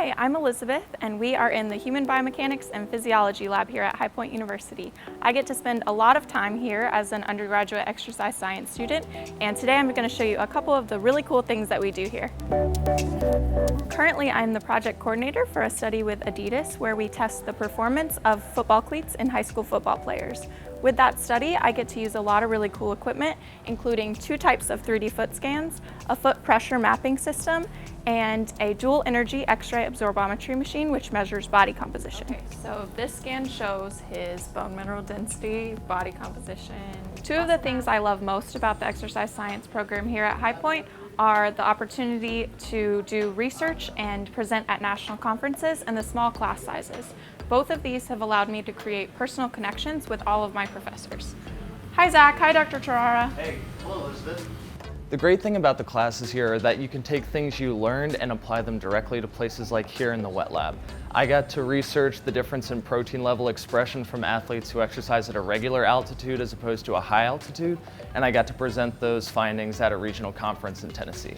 Hi, I'm Elizabeth, and we are in the Human Biomechanics and Physiology lab here at High Point University. I get to spend a lot of time here as an undergraduate exercise science student, and today I'm going to show you a couple of the really cool things that we do here. Currently, I'm the project coordinator for a study with Adidas where we test the performance of football cleats in high school football players. With that study, I get to use a lot of really cool equipment, including two types of 3D foot scans, a foot pressure mapping system, and a dual energy X-ray absorbometry machine which measures body composition. Okay, so this scan shows his bone mineral density, body composition. Two of the things I love most about the exercise science program here at High Point are the opportunity to do research and present at national conferences and the small class sizes. Both of these have allowed me to create personal connections with all of my professors. Hi Zach, hi Dr. Tarara. Hey, hello Elizabeth. The great thing about the classes here are that you can take things you learned and apply them directly to places like here in the wet lab. I got to research the difference in protein level expression from athletes who exercise at a regular altitude as opposed to a high altitude, and I got to present those findings at a regional conference in Tennessee.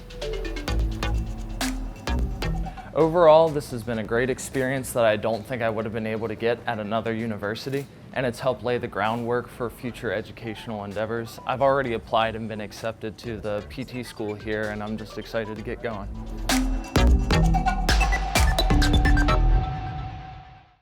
Overall, this has been a great experience that I don't think I would have been able to get at another university, and it's helped lay the groundwork for future educational endeavors. I've already applied and been accepted to the PT school here, and I'm just excited to get going.